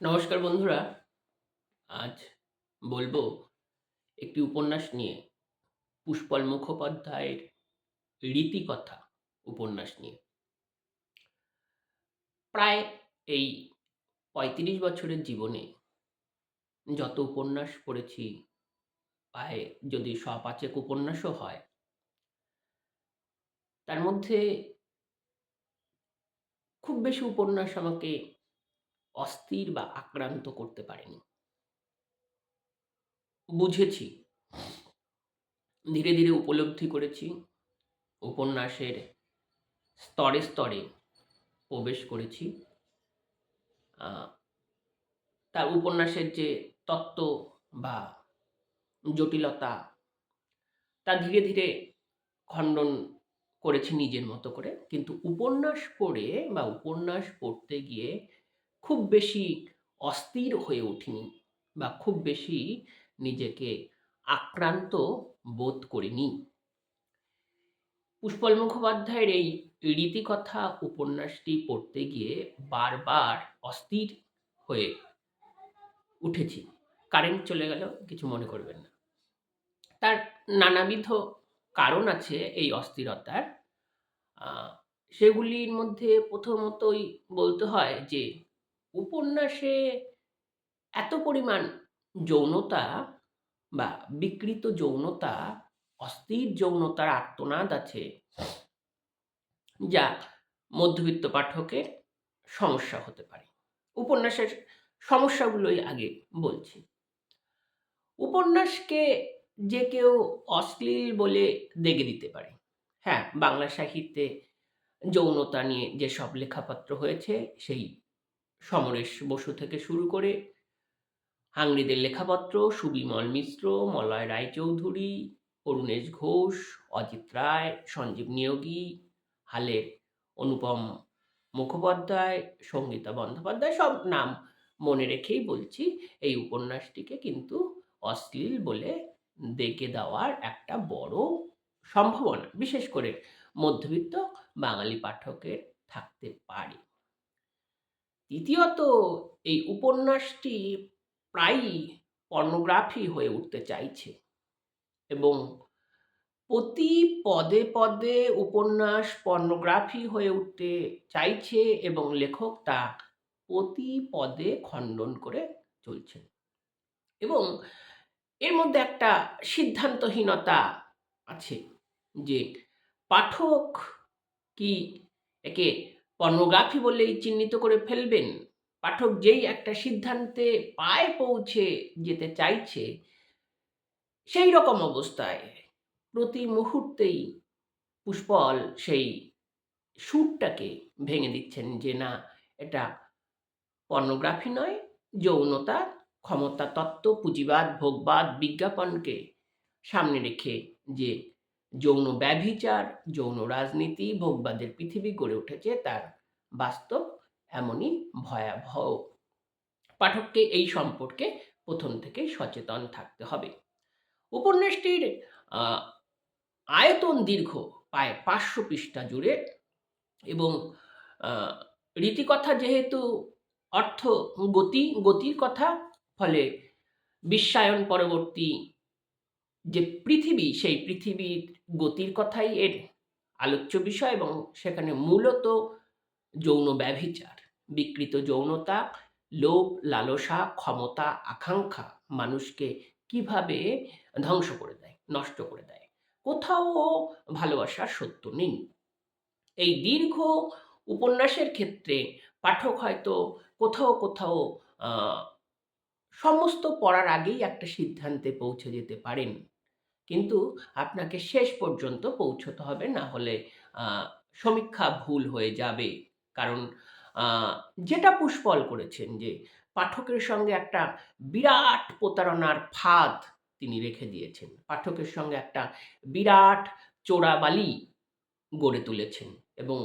নমস্কার বন্ধুরা। আজ বলবো একটি উপন্যাস নিয়ে, পুষ্পল মুখোপাধ্যায়ের 'রীতিকথা' উপন্যাস নিয়ে। প্রায় এই ৩৫ বছরের জীবনে যত উপন্যাস পড়েছি, প্রায় যদি শ-৫ উপন্যাসও হয়, তার মধ্যে খুব বেশি উপন্যাস আমাকে অস্থির বা আক্রান্ত করতে পারেনি। বুঝেছি, ধীরে, ধীরে উপলব্ধি করেছি, উপন্যাসের স্তরে, স্তরে প্রবেশ করেছি। আ তার উপন্যাসের যে তত্ত্ব বা জটিলতা, তা ধীরে, ধীরে খণ্ডন করেছি নিজের মতো করে। কিন্তু উপন্যাস পড়ে বা উপন্যাস পড়তে গিয়ে খুব বেশি অস্থির হয়ে উঠিনি বা খুব বেশি নিজেকে আক্রান্ত বোধ করিনি। পুষ্পল মুখোপাধ্যায়ের এই 'রীতিকথা' উপন্যাসটি পড়তে গিয়ে বারবার অস্থির হয়ে উঠেছি। কারেন্ট চলে গেল, কিছু মনে করবেন না। তার নানাবিধ কারণ আছে এই অস্থিরতার। আ সেগুলির মধ্যে প্রথমতই বলতে হয় যে, উপন্যাসে এত পরিমাণ যৌনতা বা বিকৃত যৌনতা, অস্থির যৌনতার আর্তনাদ আছে, যা মধ্যবিত্ত পাঠকের সমস্যা হতে পারে। উপন্যাসের সমস্যাগুলোই আগে বলছি। উপন্যাসকে যে কেউ অশ্লীল বলে দেগে দিতে পারে। হ্যাঁ, বাংলা সাহিত্যে যৌনতা নিয়ে যেসব লেখাপত্র হয়েছে, সেই সমরেশ বসু থেকে শুরু করে হাংরিদের লেখাপত্র, সুবিমল মিশ্র, মলয় রায়চৌধুরী, অরুণেশ ঘোষ, অজিত রায়, সঞ্জীব নিয়োগী, হালের অনুপম মুখোপাধ্যায়, সঙ্গীতা বন্দ্যোপাধ্যায়, সব নাম মনে রেখেই বলছি, এই উপন্যাসটিকে কিন্তু অশ্লীল বলে দেগে দেওয়ার একটা বড় সম্ভাবনা, বিশেষ করে মধ্যবিত্ত বাঙালি পাঠকের থাকতে পারে। দ্বিতীয়ত, এই উপন্যাসটি প্রায়ই পর্নোগ্রাফি হয়ে উঠতে চাইছে এবং প্রতি পদে, পদে উপন্যাস পর্নোগ্রাফি হয়ে উঠতে চাইছে এবং লেখক তা প্রতি পদে খণ্ডন করে চলছেন। এবং এর মধ্যে একটা সিদ্ধান্তহীনতা আছে যে, পাঠক কি একে পর্নোগ্রাফি বলেই চিহ্নিত করে ফেলবেন? পাঠক যেই একটা সিদ্ধান্তে পৌঁছে যেতে চাইছে, সেই রকম অবস্থায় প্রতি মুহূর্তেই পুষ্পল সেই সুরটাকে ভেঙে দিচ্ছেন যে, না, এটা পর্নোগ্রাফি নয়, যৌনতা, ক্ষমতাতত্ত্ব, পুঁজিবাদ, ভোগবাদ, বিজ্ঞাপনকে সামনে রেখে যে যৌন ব্যভিচার, যৌন রাজনীতি, ভোগবাদের পৃথিবী গড়ে উঠেছে, তার বাস্তব এমনই ভয়াবহ। পাঠককে এই সম্পর্কে প্রথম থেকেই সচেতন থাকতে হবে। উপন্যাসটির আ আয়তন দীর্ঘ, প্রায় ৫০০ পৃষ্ঠা জুড়ে, এবং আ রীতিকথা যেহেতু অর্থ গতির কথা, ফলে বিশ্বায়ন পরবর্তী যে পৃথিবী, সেই পৃথিবীর গতির কথাই এর আলোচ্য বিষয় এবং সেখানে মূলত যৌন ব্যভিচার, বিকৃত যৌনতা, লোভ, লালসা, ক্ষমতা, আকাঙ্ক্ষা মানুষকে কিভাবে ধ্বংস করে দেয়, নষ্ট করে দেয়। কোথাও ভালোবাসার সত্য নেই। এই দীর্ঘ উপন্যাসের ক্ষেত্রে পাঠক হয়তো কোথাও, কোথাও আ সমস্ত পড়ার আগেই একটা সিদ্ধান্তে পৌঁছে যেতে পারেন। কিন্তু আপনাকে শেষ পর্যন্ত পৌঁছতে হবে, না হলে আ সমীক্ষা ভুল হয়ে যাবে। কারণ আ যেটা পুষ্পল করেছেন যে, পাঠকের সঙ্গে একটা বিরাট প্রতারণার ফাঁদ তিনি রেখে দিয়েছেন। পাঠকের সঙ্গে একটা বিরাট চোরাবালি গড়ে তুলেছেন এবং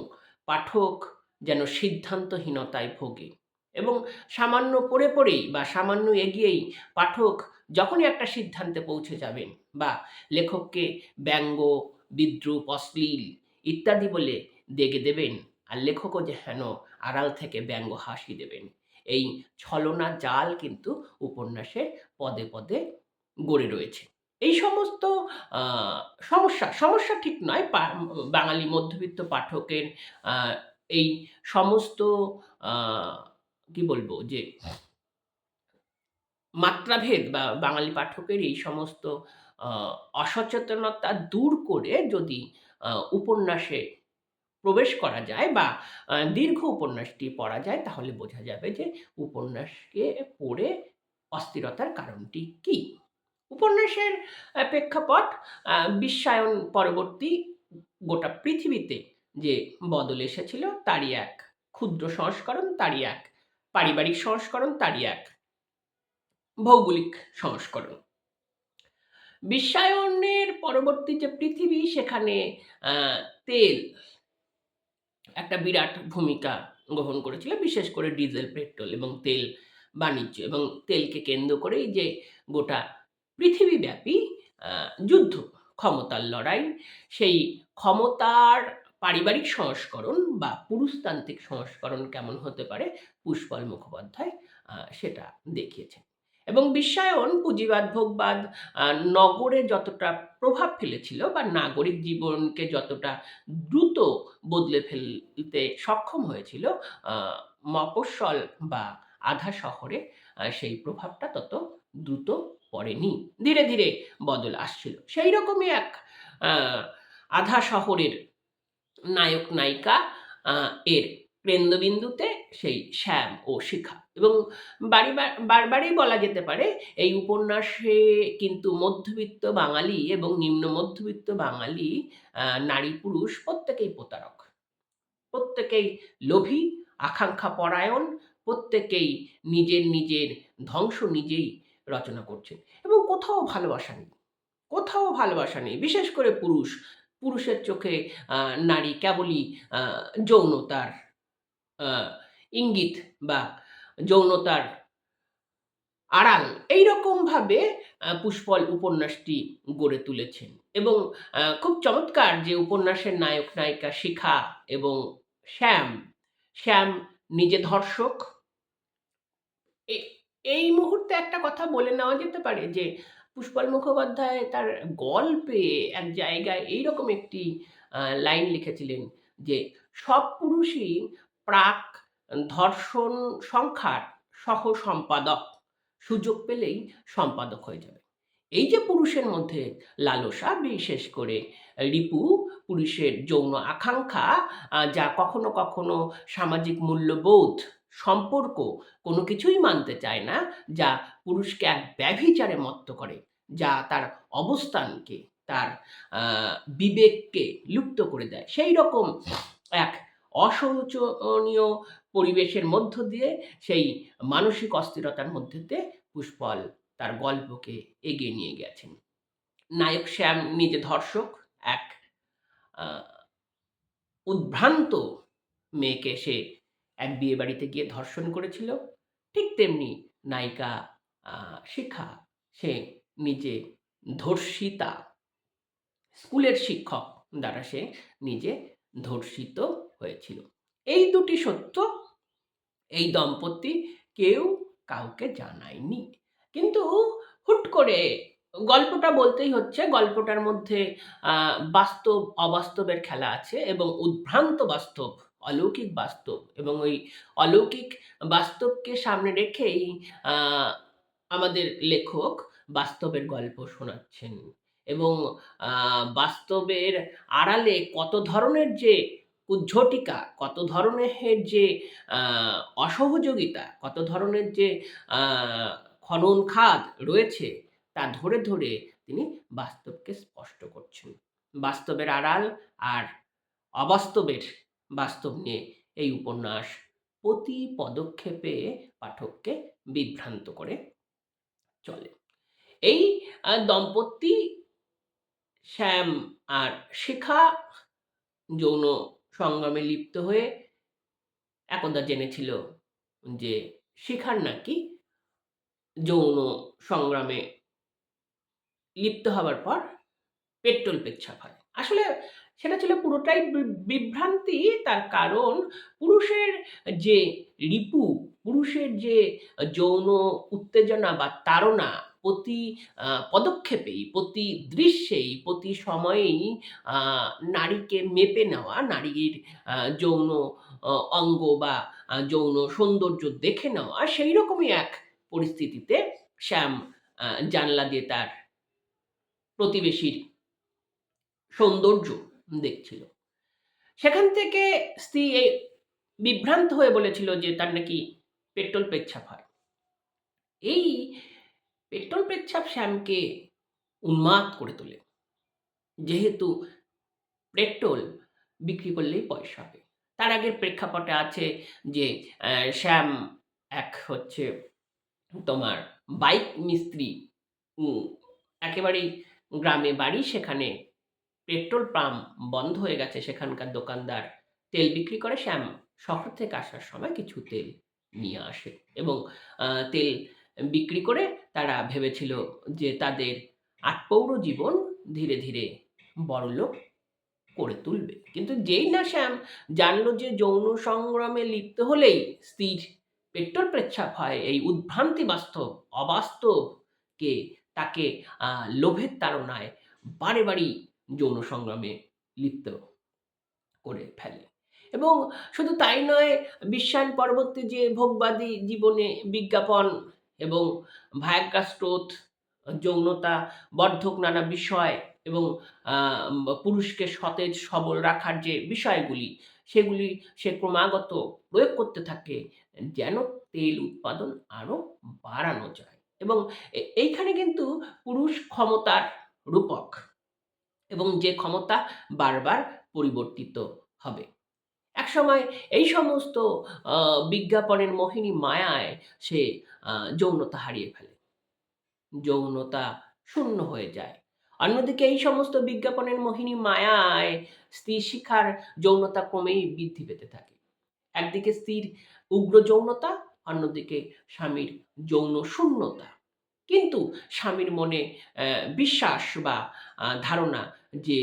পাঠক যেন সিদ্ধান্তহীনতায় ভোগে এবং সামান্য পড়ে পড়েই বা সামান্য এগিয়েই পাঠক যখনই একটা সিদ্ধান্তে পৌঁছে যাবেন বা লেখককে ব্যঙ্গ, বিদ্রূপ, অশ্লীল ইত্যাদি বলে দেগে দেবেন, আর লেখকও যেন আড়াল থেকে ব্যঙ্গ হাসি দেবেন। এই ছলনা জাল কিন্তু উপন্যাসের পদে পদে গড়ে রয়েছে। এই সমস্ত আ সমস্যা ঠিক নয়। বাঙালি মধ্যবিত্ত পাঠকের আ এই সমস্ত আ কি বলবো যে মাত্রাভেদ বা বাঙালি পাঠকের এই সমস্ত আ অসচেতনতা দূর করে যদি উপন্যাসে প্রবেশ করা যায় বা দীর্ঘ উপন্যাসটি পড়া যায়, তাহলে বোঝা যাবে যে উপন্যাসকে পড়ে অস্থিরতার কারণটি কী? উপন্যাসের প্রেক্ষাপট বিশ্বায়ন পরবর্তী গোটা পৃথিবীতে যে বদল এসেছিল তারই এক ক্ষুদ্র সংস্করণ, তারই এক পারিবারিক সংস্করণ, তারই এক ভৌগোলিক সংস্করণ। বিশ্বায়নের পরবর্তী যে পৃথিবী, সেখানে তেল একটা বিরাট ভূমিকা গ্রহণ করেছিল। বিশেষ করে ডিজেল, পেট্রোল এবং তেল বাণিজ্য এবং তেলকে কেন্দ্র করেই যে গোটা পৃথিবীব্যাপী যুদ্ধ, ক্ষমতার লড়াই, সেই ক্ষমতার পারিবারিক সংস্করণ বা পুরুষতান্ত্রিক সংস্করণ কেমন হতে পারে, পুষ্পল মুখোপাধ্যায় সেটা দেখিয়েছেন। এবং বিশ্বায়ন পুঁজিবাদ, ভোগবাদ নগরে যতটা প্রভাব ফেলেছিল বা নাগরিক জীবনকে যতটা দ্রুত বদলে ফেলতে সক্ষম হয়েছিল, মফস্বল বা আধা শহরে সেই প্রভাবটা তত দ্রুত পড়েনি। ধীরে ধীরে বদল আসছিল। সেই রকমই এক আধা শহরের নায়ক নায়িকা এর কেন্দ্রবিন্দুতে সেই শ্যাম ও শিখা। এবং বারবারই বলা যেতে পারে এই উপন্যাসে কিন্তু মধ্যবিত্ত বাঙালি এবং নিম্ন মধ্যবিত্ত বাঙালি নারী পুরুষ প্রত্যেকেই প্রতারক, প্রত্যেকেই লোভী, আকাঙ্ক্ষা পরায়ণ, প্রত্যেকেই নিজের ধ্বংস নিজেই রচনা করছেন এবং কোথাও ভালোবাসা নেই। বিশেষ করে পুরুষের চোখে নারী কেবলই যৌনতার ইঙ্গিত বা যৌনতার আড়াল, এইরকমভাবে পুষ্পল উপন্যাসটি গড়ে তুলেছেন। এবং খুব চমৎকার যে উপন্যাসের নায়ক নায়িকা শিখা এবং শ্যাম নিজে ধর্ষক। এই মুহূর্তে একটা কথা বলে নেওয়া যেতে পারে যে পুষ্পল মুখোপাধ্যায় তার গল্পে এক জায়গায় এইরকম একটি লাইন লিখেছিলেন যে সব পুরুষই প্রাক ধর্ষণ সংখ্যার সহ সম্পাদক, সুযোগ পেলেই সম্পাদক হয়ে যাবে। এই যে পুরুষের মধ্যে লালসা, বিশেষ করে রিপু, পুরুষের যৌন আকাঙ্ক্ষা, যা কখনো কখনো সামাজিক মূল্যবোধ, সম্পর্ক কোনো কিছুই মানতে চায় না, যা পুরুষকে এক ব্যভিচারে মত্ত করে, যা তার অবস্থানকে, তার বিবেককে লুপ্ত করে দেয়। সেই রকম এক অশোচনীয় পরিবেশের মধ্য দিয়ে, সেই মানসিক অস্থিরতার মধ্যে দিয়ে পুষ্পল তার গল্পকে এগিয়ে নিয়ে গেছেন। নায়ক শ্যাম নিজে ধর্ষক, এক উদ্ভ্রান্ত মেয়েকে সে এক বিয়ে বাড়িতে গিয়ে ধর্ষণ করেছিল। ঠিক তেমনি নায়িকা শিখা, সে নিজে ধর্ষিতা, স্কুলের শিক্ষক দ্বারা সে নিজে ধর্ষিত হয়েছিল। এই দুটি সত্য এই দম্পতি কেউ কাউকে জানায়নি। কিন্তু হুট করে গল্পটা বলতেই হচ্ছে, গল্পটার মধ্যে বাস্তব অবাস্তবের খেলা আছে এবং উদ্ভ্রান্ত বাস্তব, অলৌকিক বাস্তব, এবং ওই অলৌকিক বাস্তবকে সামনে রেখেই আমাদের লেখক বাস্তবের গল্প শোনাচ্ছেন। এবং বাস্তবের আড়ালে কত ধরনের যে উদ্ধটিকা, কত ধরনের যে অসহযোগিতা, কত ধরনের যে খনন খাদ রয়েছে, তা ধরে ধরে তিনি বাস্তবকে স্পষ্ট করছেন। বাস্তবের আড়াল আর অবাস্তবের বাস্তব নিয়ে এই উপন্যাস প্রতি পদক্ষেপে পাঠককে বিভ্রান্ত করে চলে। এই দম্পতি শ্যাম আর শিখা যৌন সংগ্রামে লিপ্ত হয়ে একদা জেনেছিল যে শিখার নাকি যৌন সংগ্রামে লিপ্ত হবার পর পেট্রোল পেচ্ছাপ হয়। আসলে সেটা ছিল পুরোটাই বিভ্রান্তি। তার কারণ পুরুষের যে রিপু পুরুষের যে যৌন উত্তেজনা বা তাড়না প্রতি পদক্ষেপেই, প্রতি দৃশ্যেই, প্রতি সময়েই আ নারীকে মেপে নেওয়া, নারীর যৌন অঙ্গ বা যৌন সৌন্দর্য দেখে নেওয়া, সেইরকমই এক পরিস্থিতিতে শ্যাম জানলা দিয়ে তার প্রতিবেশীর সৌন্দর্য দেখছিল। সেখান থেকে স্ত্রী বিভ্রান্ত হয়ে বলেছিল যে তার নাকি পেট্রোল পেচ্ছাপ হয়। এই পেট্রোল পেচ্ছাপ শ্যামকে উন্মাদ করে তোলে। যেহেতু পেট্রোল বিক্রি করলেই পয়সা হবে। তার আগের প্রেক্ষাপটে আছে যে শ্যাম এক হচ্ছে তোমার বাইক মিস্ত্রি, উম একেবারেই গ্রামে বাড়ি, সেখানে পেট্রোল পাম্প বন্ধ হয়ে গেছে, সেখানকার দোকানদার তেল বিক্রি করে। শ্যাম শহর থেকে আসার সময় কিছু তেল নিয়ে আসে এবং তেল বিক্রি করে তারা ভেবেছিল যে তাদের আটপৌর জীবন ধীরে ধীরে বড়লোক করে তুলবে। কিন্তু যেই না শ্যাম জানলো যে যৌন সংগ্রামে লিপ্ত হলেই স্ত্রীর পেট্রোল পেচ্ছাপ হয়, এই উদ্ভ্রান্তি বাস্তব, অবাস্তবকে তাকে লোভের তাড়নায় বারে বারেই যৌন সংগ্রামে লিপ্ত করে ফেলে। এবং শুধু তাই নয়, বিশ্বায়ন পরবর্তী যে ভোগবাদী জীবনে বিজ্ঞাপন এবং ভায়াগ্রা স্রোত, যৌনতা বর্ধক নানা বিষয় এবং পুরুষকে সতেজ সবল রাখার যে বিষয়গুলি, সেগুলি সে ক্রমাগত প্রয়োগ করতে থাকে যেন তেল উৎপাদন আরও বাড়ানো যায়। এবং এইখানে কিন্তু পুরুষ ক্ষমতার রূপক এবং যে ক্ষমতা বারবার পরিবর্তিত হবে। একসময় এই সমস্ত বিজ্ঞাপনের মোহিনী মায়ায় সে যৌনতা হারিয়ে ফেলে। যৌনতা শূন্য হয়ে যায়। অন্যদিকে এই সমস্ত বিজ্ঞাপনের মোহিনী মায়ায় স্ত্রী শিখার যৌনতা ক্রমেই বৃদ্ধি পেতে থাকে। একদিকে স্ত্রীর উগ্র যৌনতা, অন্যদিকে স্বামীর যৌন শূন্যতা। কিন্তু স্বামীর মনে বিশ্বাস বা ধারণা যে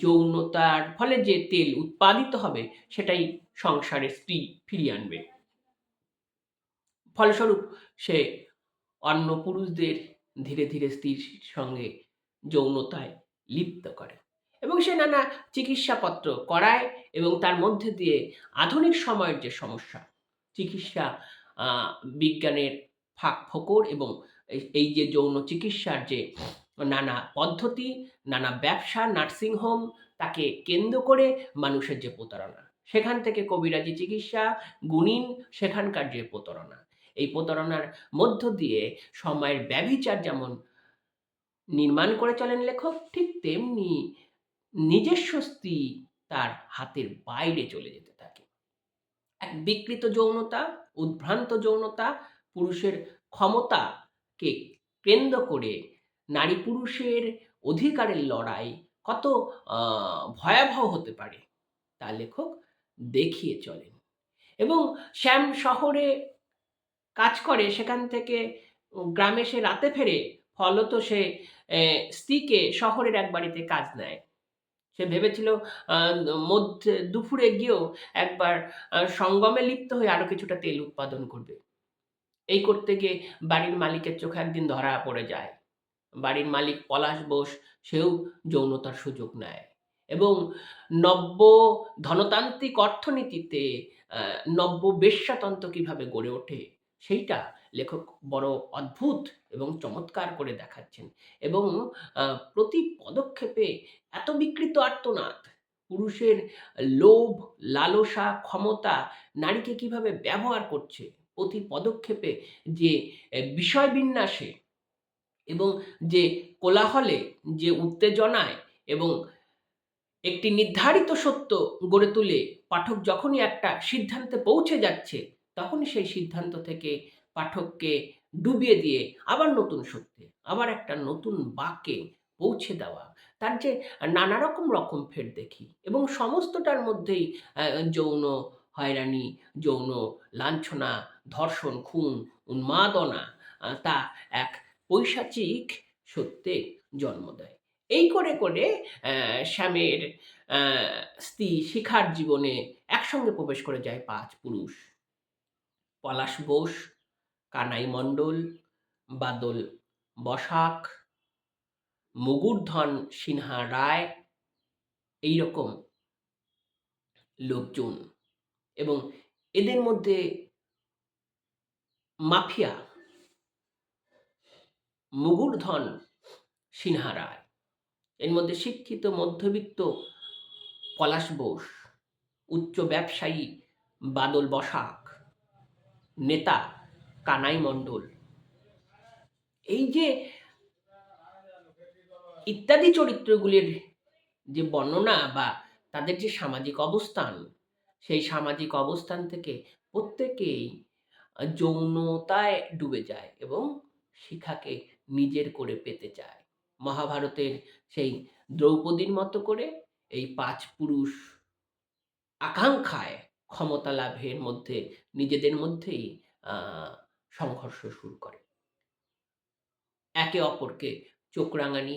যৌনতার ফলে যে তেল উৎপাদিত হবে সেটাই সংসারে স্ত্রী ফিরিয়ে আনবে। ফলস্বরূপ সে অন্য পুরুষদের ধীরে ধীরে স্ত্রীর সঙ্গে যৌনতায় লিপ্ত করে এবং সে নানা চিকিৎসাপত্র করায় এবং তার মধ্যে দিয়ে আধুনিক সময়ের যে সমস্যা, চিকিৎসা বিজ্ঞানের ফাঁক ফোকর এবং এই যে যৌন চিকিৎসার যে নানা পদ্ধতি, নানা ব্যবসা, নার্সিংহোম, তাকে কেন্দ্র করে মানুষের যে প্রতারণা, সেখান থেকে কবিরাজি চিকিৎসা, গুণিন, সেখানকার যে প্রতারণা, এই প্রতারণার মধ্য দিয়ে সময়ের ব্যভিচার যেমন নির্মাণ করে চলেন লেখক, ঠিক তেমনি নিজস্ব স্ত্রী তার হাতের বাইরে চলে যেতে থাকে। এক বিকৃত যৌনতা, উদ্ভ্রান্ত যৌনতা, পুরুষের ক্ষমতাকে কেন্দ্র করে নারী পুরুষের অধিকারের লড়াই কত ভয়াবহ হতে পারে তা লেখক দেখিয়ে চলেন। এবং শ্যাম শহরে কাজ করে, সেখান থেকে গ্রামে সে রাতে ফেরে, ফলত সে স্ত্রীকে শহরের এক বাড়িতে কাজ নেয়। সে ভেবেছিল মধ্যে দুপুরে গিয়েও একবার সঙ্গমে লিপ্ত হয়ে আরও কিছুটা তেল উৎপাদন করবে। এই করতে গিয়ে বাড়ির মালিকের চোখে একদিন ধরা পড়ে যায়। বাড়ির মালিক পলাশ বোস, সেও যৌনতার সুযোগ নেয় এবং নব্য ধনতান্ত্রিক অর্থনীতিতে নব্য বেশ্যাতন্ত্র কিভাবে গড়ে ওঠে সেইটা লেখক বড় অদ্ভুত এবং চমৎকার করে দেখাচ্ছেন। এবং প্রতি পদক্ষেপে এত বিকৃত আর্তনাদ, পুরুষের লোভ, লালসা, ক্ষমতা নারীকে কিভাবে ব্যবহার করছে, প্রতি পদক্ষেপে যে বিষয় বিন্যাসে এবং যে কোলাহলে, যে উত্তেজনায় এবং একটি নির্ধারিত সত্য গড়ে তুলে পাঠক যখনই একটা সিদ্ধান্তে পৌঁছে যাচ্ছে, তখনই সেই সিদ্ধান্ত থেকে পাঠককে ডুবিয়ে দিয়ে আবার নতুন সত্যে, আবার একটা নতুন বাক্যে পৌঁছে দেওয়া, তার যে নানা রকম ফের দেখি এবং সমস্তটার মধ্যেই যৌন হয়রানি, যৌন লাঞ্ছনা, ধর্ষণ, খুন, উন্মাদনা, তা এক পৈশাচিক সত্যের জন্ম দেয়। এই করে করে শ্যামের স্ত্রী শিখার জীবনে একসঙ্গে প্রবেশ করে যায় ৫ পুরুষ। পলাশ বোস, কানাই মণ্ডল, বাদল বসাক, মুগুরধন সিনহা রায়, এইরকম লোকজন। এবং এদের মধ্যে মাফিয়া মুগুরধন সিনহা রায়, এর মধ্যে শিক্ষিত মধ্যবিত্ত পলাশ বোস, উচ্চ ব্যবসায়ী বাদল বসাক, নেতা কানাই মণ্ডল, এই যে ইত্যাদি চরিত্রগুলির যে বর্ণনা বা তাদের যে সামাজিক অবস্থান, সেই সামাজিক অবস্থান থেকে প্রত্যেকেই যৌনতায় ডুবে যায় এবং শিখাকে নিজের করে পেতে চায়। মহাভারতের সেই দ্রৌপদীর মতো করে এই ৫ পুরুষ আকাঙ্ক্ষায় ক্ষমতা লাভের মধ্যে নিজেদের মধ্যেই সংঘর্ষ শুরু করে। একে অপরকে চোখ রাঙানি,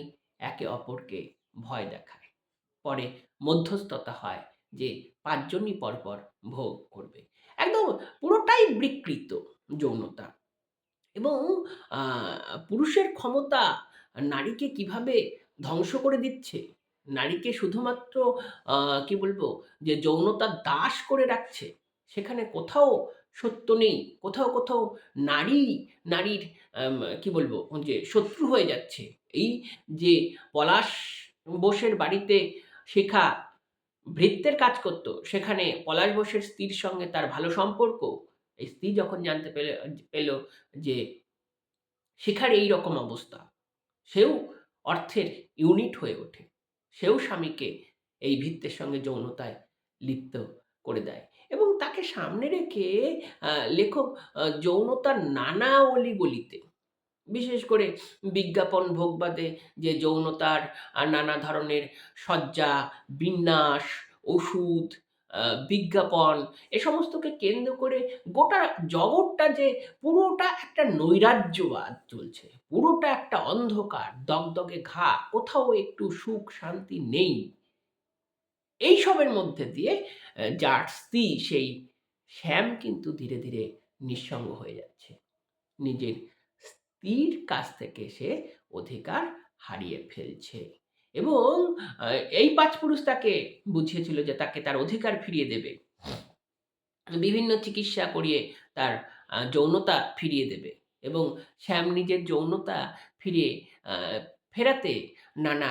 একে অপরকে ভয় দেখায়। পরে মধ্যস্থতা হয় যে ৫ জনই পরপর ভোগ করবে। একদম পুরোটাই বিকৃত যৌনতা। এবং পুরুষের ক্ষমতা নারীকে কিভাবে ধ্বংস করে দিচ্ছে, নারীকে শুধুমাত্র কি বলবো যে যৌনতার দাস করে রাখছে, সেখানে কোথাও সত্য নেই। কোথাও কোথাও নারীর কি বলবো যে শত্রু হয়ে যাচ্ছে। এই যে পলাশ বোসের বাড়িতে শিখা ভৃত্যের কাজ করত, সেখানে পলাশ বোসের স্ত্রীর সঙ্গে তার ভালো সম্পর্ক। এই স্ত্রী যখন জানতে পেল যে শিখার এই রকম অবস্থা, সেও অর্থের ইউনিট হয়ে ওঠে। সেও স্বামীকে এই ভৃত্যের সঙ্গে যৌনতায় লিপ্ত করে দেয় এবং তাকে সামনে রেখে লেখক যৌনতার নানা অলিগলিতে, বিশেষ করে বিজ্ঞাপন ভোগবাদে যে যৌনতার নানা ধরনের সজ্জা, বিন্যাস, ওষুধ, বিজ্ঞাপন, এ সমস্তকে কেন্দ্র করে গোটা জগৎটা যে পুরোটা একটা নৈরাজ্যবাদ চলছে, পুরোটা একটা অন্ধকার, দগদগে ঘা, কোথাও একটু সুখ শান্তি নেই। এইসবের মধ্যে দিয়ে যার স্ত্রী সেই শ্যাম কিন্তু ধীরে ধীরে নিঃসঙ্গ হয়ে যাচ্ছে। নিজের স্ত্রীর কাছ থেকে সে অধিকার হারিয়ে ফেলছে এবং এই ৫ পুরুষ তাকে বুঝিয়েছিল যে তাকে তার অধিকার ফিরিয়ে দেবে, বিভিন্ন চিকিৎসা করিয়ে তার যৌনতা ফিরিয়ে দেবে এবং শ্যাম নিজের যৌনতা ফিরিয়ে ফেরাতে নানা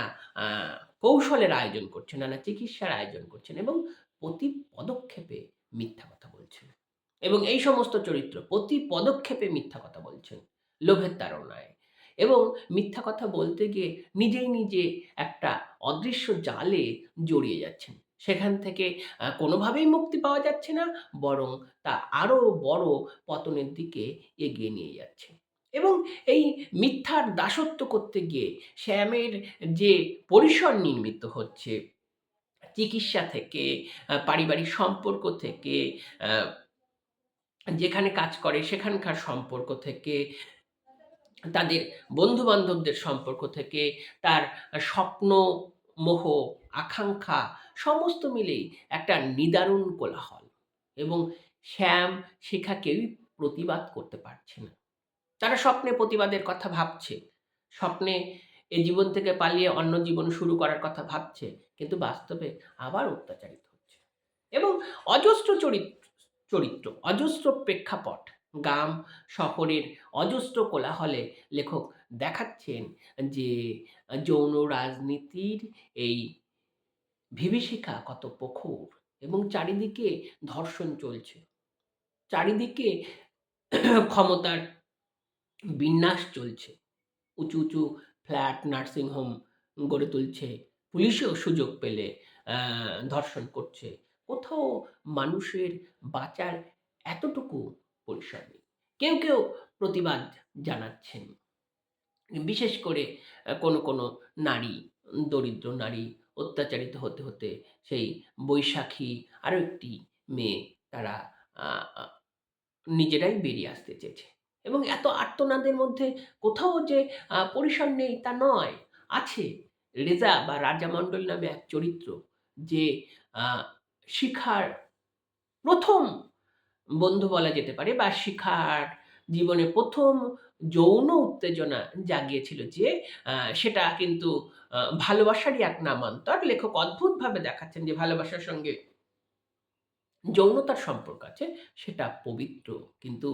কৌশলের আয়োজন করছেন, নানা চিকিৎসার আয়োজন করছেন এবং প্রতি পদক্ষেপে মিথ্যা কথা বলছেন। এবং এই সমস্ত চরিত্র প্রতি পদক্ষেপে মিথ্যা কথা বলছেন লোভের তাড়নায় এবং মিথ্যা কথা বলতে গিয়ে নিজে একটা অদৃশ্য জালে জড়িয়ে যাচ্ছেন। সেখান থেকে কোনোভাবেই মুক্তি পাওয়া যাচ্ছে না, বরং তা আরও বড় পতনের দিকে এগিয়ে নিয়ে যাচ্ছে। এবং এই মিথ্যার দাসত্ব করতে গিয়ে শ্যামের যে পরিসর নির্মিত হচ্ছে, চিকিৎসা থেকে, পারিবারিক সম্পর্ক থেকে, যেখানে কাজ করে সেখানকার সম্পর্ক থেকে, তাদের বন্ধু-বান্ধবদের সম্পর্ক থেকে, তার স্বপ্ন, মোহ, আকাঙ্ক্ষা সমস্ত মিলেই একটা নিদারুণ কোলাহল এবং শ্যাম, শিখা কেউই প্রতিবাদ করতে পারছে না। তারা স্বপ্নে প্রতিবাদের কথা ভাবছে, স্বপ্নে এ জীবন থেকে পালিয়ে অন্য জীবন শুরু করার কথা ভাবছে, কিন্তু বাস্তবে আবার অত্যাচারিত হচ্ছে। এবং অজস্র চরিত্র, অজস্র প্রেক্ষাপট, গ্রাম শহরের অজস্র কোলাহলে লেখক দেখাচ্ছেন যে যৌন রাজনীতির এই বিভীষিকা কত প্রখর এবং চারিদিকে ধর্ষণ চলছে, চারিদিকে ক্ষমতার বিন্যাস চলছে। উঁচু উঁচু ফ্ল্যাট, নার্সিংহোম গড়ে তুলছে, পুলিশও সুযোগ পেলে ধর্ষণ করছে। কোথাও মানুষের বাঁচার এতটুকু পরিসর নেই। কেউ প্রতিবাদ জানাচ্ছেন, বিশেষ করে কোনো নারী, দরিদ্র নারী অত্যাচারিত হতে হতে সেই বৈশাখী আরও একটি মেয়ে, তারা নিজেরাই বেরিয়ে আসতে চেয়েছে এবং এত আর্তনাদের মধ্যে কোথাও যে পরিসর নেই তা নয়, আছে। রেজা বা রাজা মণ্ডল নামে এক চরিত্র, যে শিখার প্রথম বন্ধু বলা যেতে পারে, বা শিখার জীবনে ১ম যৌন উত্তেজনা জাগিয়েছিল, যে সেটা কিন্তু ভালোবাসারই এক নামান্তর। লেখক অদ্ভুতভাবে দেখাচ্ছেন যে ভালোবাসার সঙ্গে যৌনতার সম্পর্ক আছে, সেটা পবিত্র। কিন্তু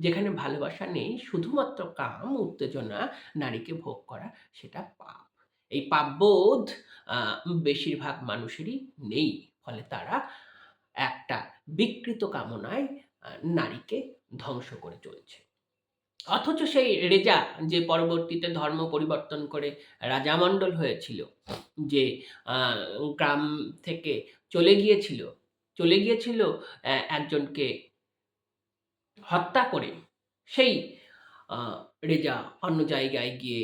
যেখানে ভালোবাসা নেই, শুধুমাত্র কাম, উত্তেজনা, নারীকে ভোগ করা, সেটা পাপ। এই পাপবোধ আ বেশিরভাগ মানুষেরই নেই। ফলে তারা একটা বিকৃত কামনায় নারীকে ধ্বংস করে চলছে। অথচ সেই রেজা, যে পরবর্তীতে ধর্ম পরিবর্তন করে রাজামণ্ডল হয়েছিল, যে আ গ্রাম থেকে চলে গিয়েছিল, একজনকে হত্যা করে, সেই আ রেজা অন্য জায়গায় গিয়ে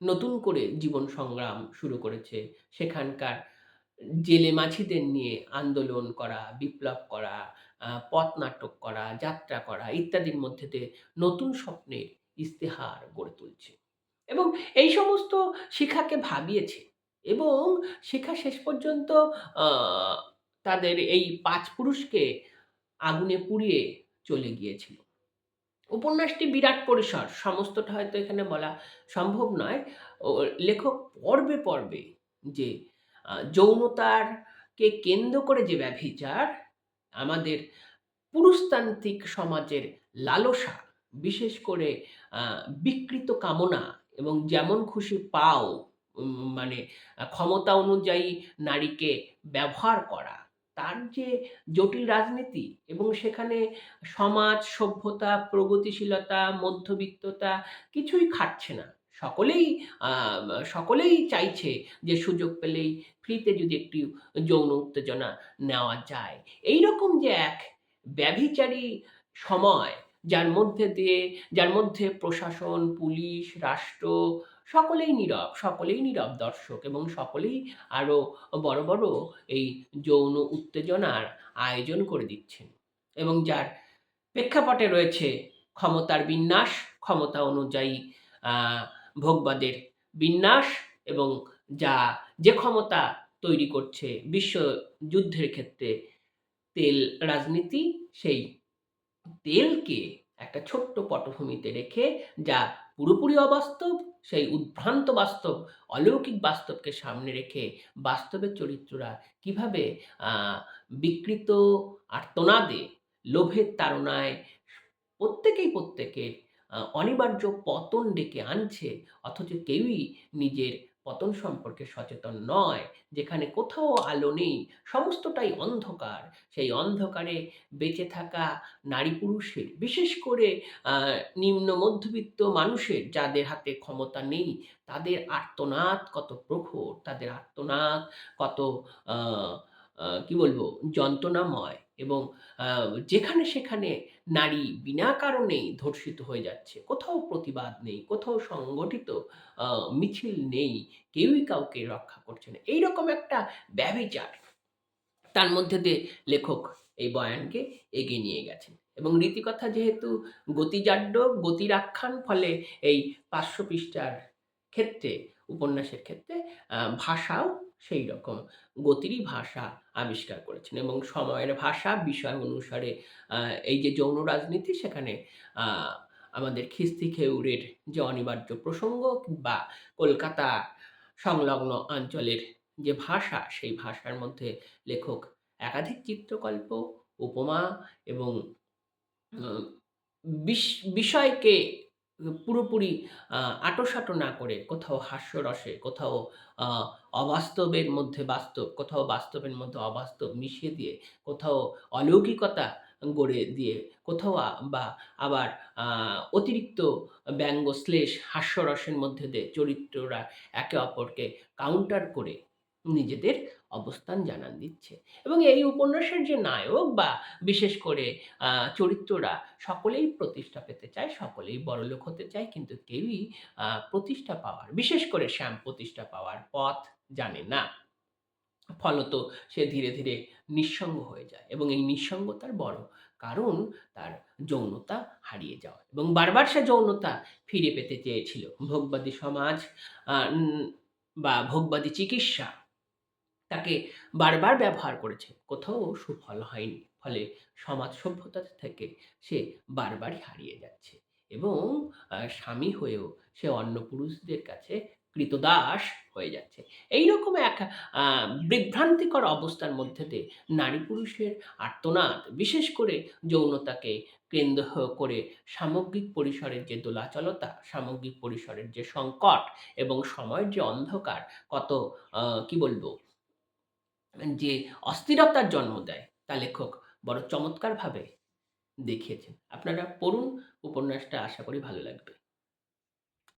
নতুন করে জীবন সংগ্রাম শুরু করেছে। সেখানকার জেলে মাঝিদের নিয়ে আন্দোলন করা, বিপ্লব করা, পথ নাটক করা, যাত্রা করা ইত্যাদির মধ্যে দিয়ে নতুন স্বপ্নের ইস্তেহার গড়ে তুলছে। এবং এই সমস্ত শিখাকে ভাবিয়েছে, এবং শিখা শেষ পর্যন্ত আ তাদের এই ৫ পুরুষকে আগুনে পুড়িয়ে চলে গিয়েছিল। উপন্যাসটি বিরাট পরিসর। সমস্তটা হয়তো এখানে বলা সম্ভব নয়। ও লেখক পর্বে, পর্বে যে যৌনতাকে কেন্দ্র করে যে ব্যভিচার, আমাদের পুরুষতান্ত্রিক সমাজের লালসা, বিশেষ করে আ বিকৃত কামনা, এবং যেমন খুশি পাও, মানে ক্ষমতা অনুযায়ী নারীকে ব্যবহার করা, তার যে জটিল রাজনীতি, এবং সেখানে সমাজ, সভ্যতা, প্রগতিশীলতা, মধ্যবিত্ততা কিছুই খাটছে না। সকলেই আ সকলেই চাইছে যে সুযোগ পেলেই ফ্রিতে যদি একটু যৌন উত্তেজনা নেওয়া যায়। এইরকম যে এক ব্যভিচারী সময়, যার মধ্যে প্রশাসন, পুলিশ, রাষ্ট্র সকলেই নীরব দর্শক, এবং সকলেই আরো বড়, বড় এই যৌন উত্তেজনার আয়োজন করে দিচ্ছেন। এবং যার প্রেক্ষাপটে রয়েছে ক্ষমতার বিন্যাস, ক্ষমতা অনুযায়ী আ ভোগবাদের বিন্যাস, এবং যে ক্ষমতা তৈরি করছে বিশ্বযুদ্ধের ক্ষেত্রে তেল রাজনীতি, সেই তেলকে একটা ছোট্ট পটভূমিতে রেখে, যা পুরোপুরি অবাস্তব, সেই উদ্ভ্রান্ত বাস্তব, অলৌকিক বাস্তবকে সামনে রেখে বাস্তবের চরিত্ররা কিভাবে আ বিকৃত আর্তনাদে, লোভের তাড়নায় প্রত্যেকের অনিবার্য পতন ডেকে আনছে, অথচ কেউই নিজের পতন সম্পর্কে সচেতন নয়। যেখানে কোথাও আলো নেই, সমস্তটাই অন্ধকার। সেই অন্ধকারে বেঁচে থাকা নারী পুরুষের, বিশেষ করে আ নিম্ন মধ্যবিত্ত মানুষের, যাদের হাতে ক্ষমতা নেই, তাদের আর্তনাদ কত প্রখর, তাদের আর্তনাদ কত আ আ কি বলবো, যন্ত্রণাময়, এবং আ যেখানে সেখানে নারী বিনা কারণেই ধর্ষিত হয়ে যাচ্ছে। কোথাও প্রতিবাদ নেই, কোথাও সংগঠিত আ মিছিল নেই, কেউই কাউকে রক্ষা করছে না। এইরকম একটা ব্যভিচার, তার মধ্যে দিয়ে লেখক এই বয়ানকে এগিয়ে নিয়ে গেছেন। এবং রীতিকথা যেহেতু গতিজাড্য, গতির আখ্যান, ফলে এই ৫০০ পৃষ্ঠার ক্ষেত্রে, উপন্যাসের ক্ষেত্রে ভাষাও সেইরকম গতিরই ভাষা আবিষ্কার করেছেন, এবং সময়ের ভাষা, বিষয় অনুসারে আ এই যে যৌন রাজনীতি, সেখানে আ আমাদের খিস্তি খেউড়ের যে অনিবার্য প্রসঙ্গ, বা কলকাতা সংলগ্ন অঞ্চলের যে ভাষা, সেই ভাষার মধ্যে লেখক একাধিক চিত্রকল্প, উপমা, এবং আ বিষ বিষয়কে পুরোপুরি আঁটো-সাঁটো না করে, কোথাও হাস্যরসে, কোথাও আ অবাস্তবের মধ্যে বাস্তব, কোথাও বাস্তবের মধ্যে অবাস্তব মিশিয়ে দিয়ে, কোথাও অলৌকিকতা গড়ে দিয়ে, কোথাও বা আবার আ অতিরিক্ত ব্যঙ্গ, শ্লেষ, হাস্যরসের মধ্যে দিয়ে চরিত্ররা একে অপরকে কাউন্টার করে নিজেদের অবস্থান জানান দিচ্ছে। এবং এই উপন্যাসের যে নায়ক, বা বিশেষ করে আ চরিত্ররা, সকলেই প্রতিষ্ঠা পেতে চায়, সকলেই বড়লোক হতে চায়। কিন্তু কেউই প্রতিষ্ঠা পাওয়ার, বিশেষ করে শ্যাম প্রতিষ্ঠা পাওয়ার পথ জানে না। ফলত সে ধীরে, ধীরে নিঃসঙ্গ হয়ে যায়, এবং এই নিঃসঙ্গতার বড় কারণ তার যৌনতা হারিয়ে যাওয়া, এবং বারবার সে যৌনতা ফিরে পেতে চেয়েছিল। ভোগবাদী সমাজ আ উম বা ভোগবাদী চিকিৎসা তাকে বারবার ব্যবহার করেছে। কোথাও সুফল হয়নি। ফলে সমাজ সভ্যতা থেকে সে বারবারই হারিয়ে যাচ্ছে এবং স্বামী হয়েও সে অন্য পুরুষদের কাছে ক্রীতদাস হয়ে যাচ্ছে। এইরকম এক আ বিভ্রান্তিকর অবস্থার মধ্যে দিয়ে নারী পুরুষের আর্তনাদ, বিশেষ করে যৌনতাকে কেন্দ্র করে সামগ্রিক পরিসরের যে দোলাচলতা, সামগ্রিক পরিসরের যে সংকট এবং সময়ের যে অন্ধকার, কত কি বলবো? যে অস্থিরতার জন্ম দেয়, তা লেখক বড় চমৎকারভাবে দেখিয়েছেন। আপনারা পড়ুন, উপন্যাসটা আশা করি ভালো লাগবে।